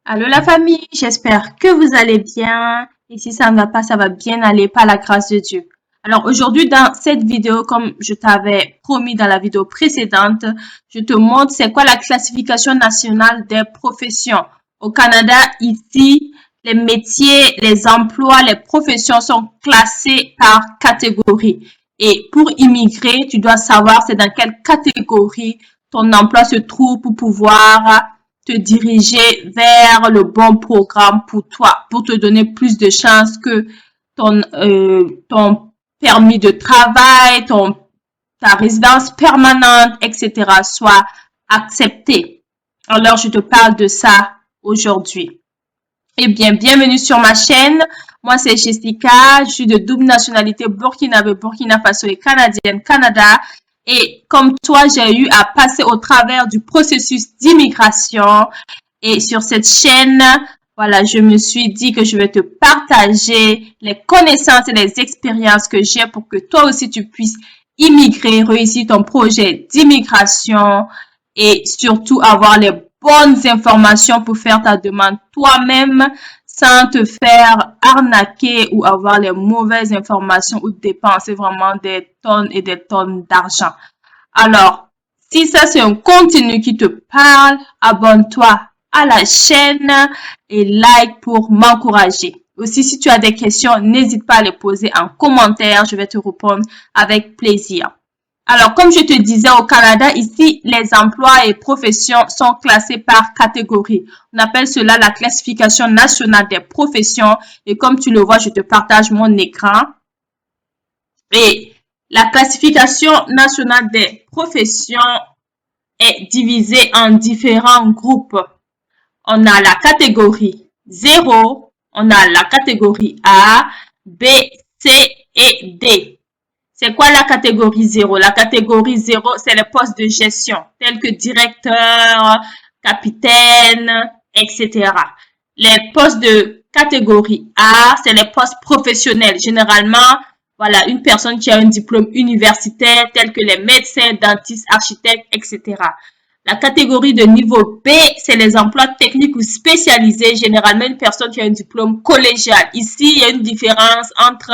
Allô la famille, j'espère que vous allez bien. Et si ça ne va pas, ça va bien aller par la grâce de Dieu. Alors aujourd'hui, dans cette vidéo, comme je t'avais promis dans la vidéo précédente, je te montre c'est quoi la classification nationale des professions. Au Canada, ici, les métiers, les emplois, les professions sont classés par catégorie. Et pour immigrer, tu dois savoir c'est dans quelle catégorie ton emploi se trouve pour pouvoir te diriger vers le bon programme pour toi, pour te donner plus de chances que ton permis de travail, ta résidence permanente, etc. soit accepté. Alors, je te parle de ça aujourd'hui. Eh bien, bienvenue sur ma chaîne. Moi, c'est Jessica. Je suis de double nationalité burkinabé, Burkina Faso et canadienne, Canada. Et comme toi, j'ai eu à passer au travers du processus d'immigration. Et sur cette chaîne, voilà, je me suis dit que je vais te partager les connaissances et les expériences que j'ai pour que toi aussi tu puisses immigrer, réussir ton projet d'immigration et surtout avoir les bonnes informations pour faire ta demande toi-même sans te faire arnaquer ou avoir les mauvaises informations ou dépenser vraiment des tonnes et des tonnes d'argent. Alors, si ça c'est un contenu qui te parle, abonne-toi à la chaîne et like pour m'encourager. Aussi, si tu as des questions, n'hésite pas à les poser en commentaire. Je vais te répondre avec plaisir. Alors, comme je te disais, au Canada, ici, les emplois et professions sont classés par catégorie. On appelle cela la classification nationale des professions. Et comme tu le vois, je te partage mon écran. Et la classification nationale des professions est divisée en différents groupes. On a la catégorie 0, on a la catégorie A, B, C et D. C'est quoi la catégorie 0? La catégorie 0, c'est les postes de gestion, tels que directeur, capitaine, etc. Les postes de catégorie A, c'est les postes professionnels. Généralement, voilà, une personne qui a un diplôme universitaire, tel que les médecins, dentistes, architectes, etc. La catégorie de niveau B, c'est les emplois techniques ou spécialisés. Généralement, une personne qui a un diplôme collégial. Ici, il y a une différence entre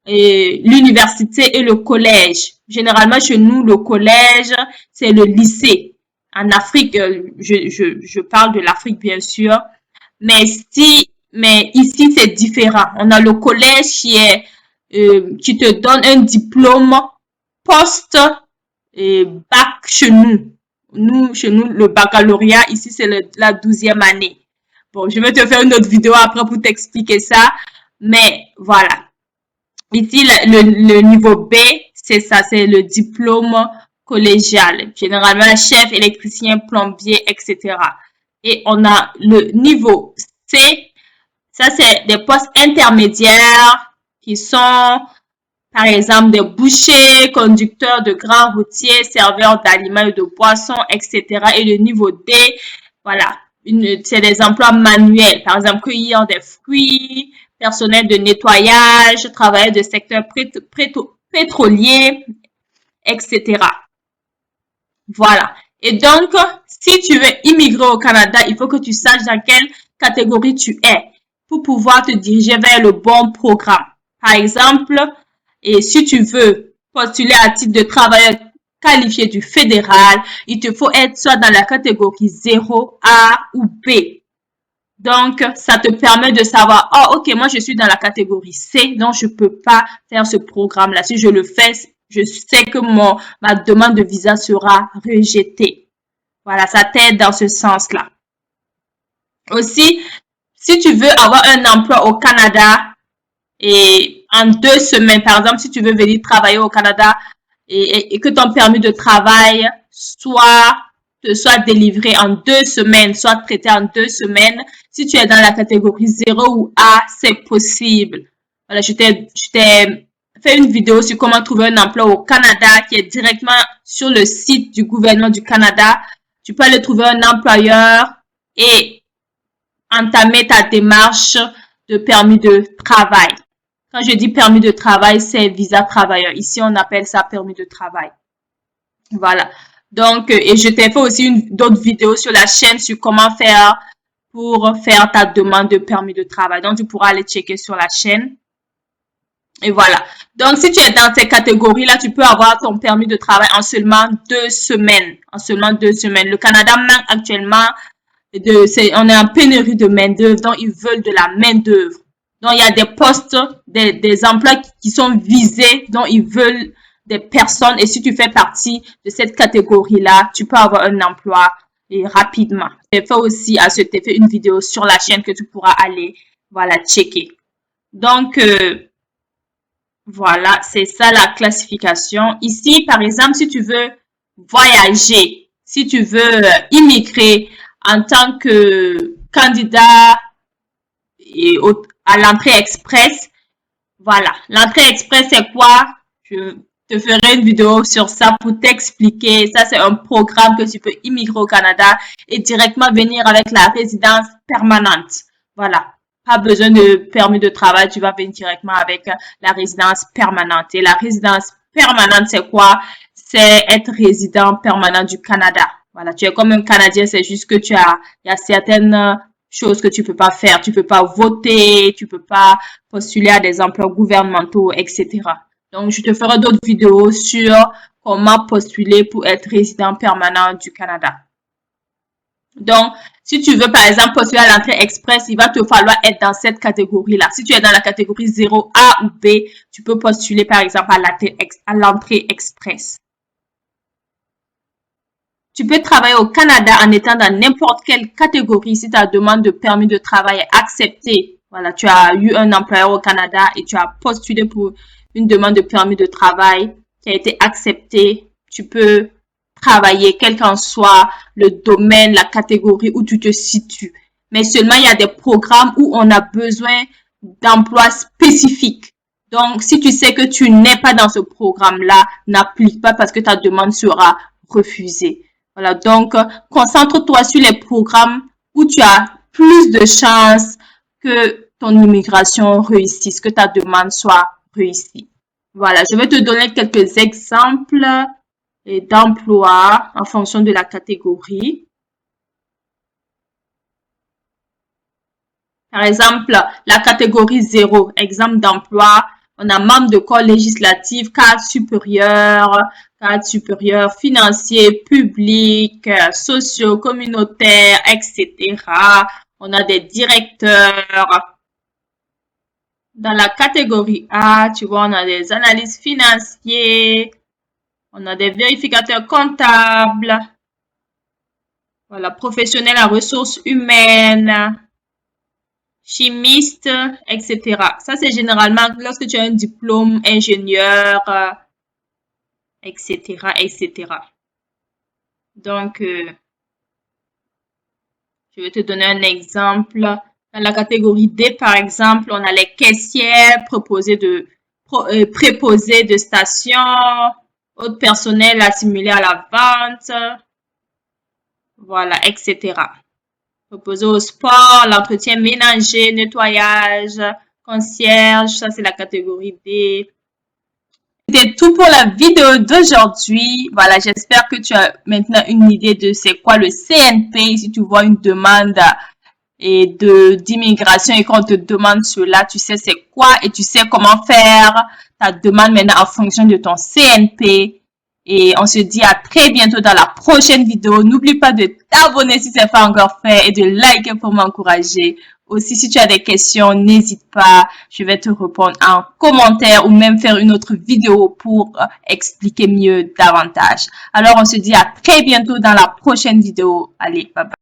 l'université et le collège. Généralement, chez nous, le collège, c'est le lycée. En Afrique, je parle de l'Afrique, bien sûr. Mais ici, c'est différent. On a le collège qui te donne un diplôme post bac chez nous. Chez nous, le baccalauréat, ici, c'est la 12e année. Bon, je vais te faire une autre vidéo après pour t'expliquer ça. Mais voilà. Ici, le niveau B, c'est ça, c'est le diplôme collégial. Généralement, chef, électricien, plombier, etc. Et on a le niveau C, ça c'est des postes intermédiaires qui sont, par exemple, des bouchers, conducteurs de grands routiers, serveurs d'aliments et de boissons, etc. Et le niveau D, voilà, c'est des emplois manuels. Par exemple, cueillir des fruits, personnel de nettoyage, travailleurs de secteur pétrolier, etc. Voilà. Et donc, si tu veux immigrer au Canada, il faut que tu saches dans quelle catégorie tu es pour pouvoir te diriger vers le bon programme. Par exemple, et si tu veux postuler à titre de travailleur qualifié du fédéral, il te faut être soit dans la catégorie 0, A ou B. Donc, ça te permet de savoir, oh, ok, moi, je suis dans la catégorie C, donc je peux pas faire ce programme-là. Si je le fais, je sais que ma demande de visa sera rejetée. Voilà, ça t'aide dans ce sens-là. Aussi, si tu veux avoir un emploi au Canada et en 2 semaines, par exemple, si tu veux venir travailler au Canada et que ton permis de travail te soit délivré en 2 semaines, soit traité en 2 semaines, si tu es dans la catégorie 0 ou A, c'est possible. Voilà, je t'ai fait une vidéo sur comment trouver un emploi au Canada qui est directement sur le site du gouvernement du Canada. Tu peux aller trouver un employeur et entamer ta démarche de permis de travail. Quand je dis permis de travail, c'est visa travailleur. Ici, on appelle ça permis de travail. Voilà. Donc, et je t'ai fait aussi d'autres vidéos sur la chaîne sur comment faire pour faire ta demande de permis de travail. Donc, tu pourras aller checker sur la chaîne. Et voilà. Donc, si tu es dans ces catégories-là, tu peux avoir ton permis de travail en seulement 2 semaines. En seulement 2 semaines. Le Canada manque actuellement on est en pénurie de main-d'œuvre, donc ils veulent de la main-d'œuvre. Donc, il y a des postes, des emplois qui sont visés, donc ils veulent des personnes. Et si tu fais partie de cette catégorie-là, tu peux avoir un emploi et rapidement. J'ai fait aussi à cet effet une vidéo sur la chaîne que tu pourras aller, voilà, checker. Donc, voilà, c'est ça la classification. Ici, par exemple, si tu veux voyager, si tu veux immigrer en tant que candidat à l'entrée express, voilà. L'entrée express, c'est quoi? Je te ferai une vidéo sur ça pour t'expliquer. Ça, c'est un programme que tu peux immigrer au Canada et directement venir avec la résidence permanente. Voilà. Pas besoin de permis de travail, tu vas venir directement avec la résidence permanente. Et la résidence permanente, c'est quoi? C'est être résident permanent du Canada. Voilà, tu es comme un Canadien, c'est juste que il y a certaines choses que tu peux pas faire. Tu peux pas voter, tu peux pas postuler à des emplois gouvernementaux, etc. Donc, je te ferai d'autres vidéos sur comment postuler pour être résident permanent du Canada. Donc, si tu veux, par exemple, postuler à l'entrée express, il va te falloir être dans cette catégorie-là. Si tu es dans la catégorie 0A ou B, tu peux postuler, par exemple, à l'entrée express. Tu peux travailler au Canada en étant dans n'importe quelle catégorie si ta demande de permis de travail est acceptée. Voilà, tu as eu un employeur au Canada et tu as postulé pour une demande de permis de travail qui a été acceptée. Tu peux travailler, quel qu'en soit le domaine, la catégorie où tu te situes. Mais seulement, il y a des programmes où on a besoin d'emplois spécifiques. Donc, si tu sais que tu n'es pas dans ce programme-là, n'applique pas parce que ta demande sera refusée. Voilà, donc, concentre-toi sur les programmes où tu as plus de chances que ton immigration réussisse, que ta demande soit réussie. Voilà, je vais te donner quelques exemples d'emploi en fonction de la catégorie. Par exemple, la catégorie 0, exemple d'emploi, on a membre de corps législatif, cadre supérieur financier, public, socio, communautaire, etc. On a des directeurs. Dans la catégorie A, tu vois, on a des analystes financiers, on a des vérificateurs comptables, voilà, professionnels en ressources humaines, chimistes, etc. Ça, c'est généralement lorsque tu as un diplôme ingénieur, etc., etc. Donc, je vais te donner un exemple. Dans la catégorie D, par exemple, on a les caissières, préposées de station, autres personnel assimilé à la vente, voilà, etc. Préposé au sport, l'entretien ménager, nettoyage, concierge, ça c'est la catégorie D. C'était tout pour la vidéo d'aujourd'hui. Voilà, j'espère que tu as maintenant une idée de c'est quoi le CNP. Si tu vois une demande d'immigration et qu'on te demande cela, tu sais c'est quoi et tu sais comment faire ta demande maintenant en fonction de ton CNP. Et on se dit à très bientôt dans la prochaine vidéo. N'oublie pas de t'abonner si ce n'est pas encore fait et de liker pour m'encourager. Aussi, si tu as des questions, n'hésite pas. Je vais te répondre en commentaire ou même faire une autre vidéo pour expliquer mieux davantage. Alors, on se dit à très bientôt dans la prochaine vidéo. Allez, bye bye.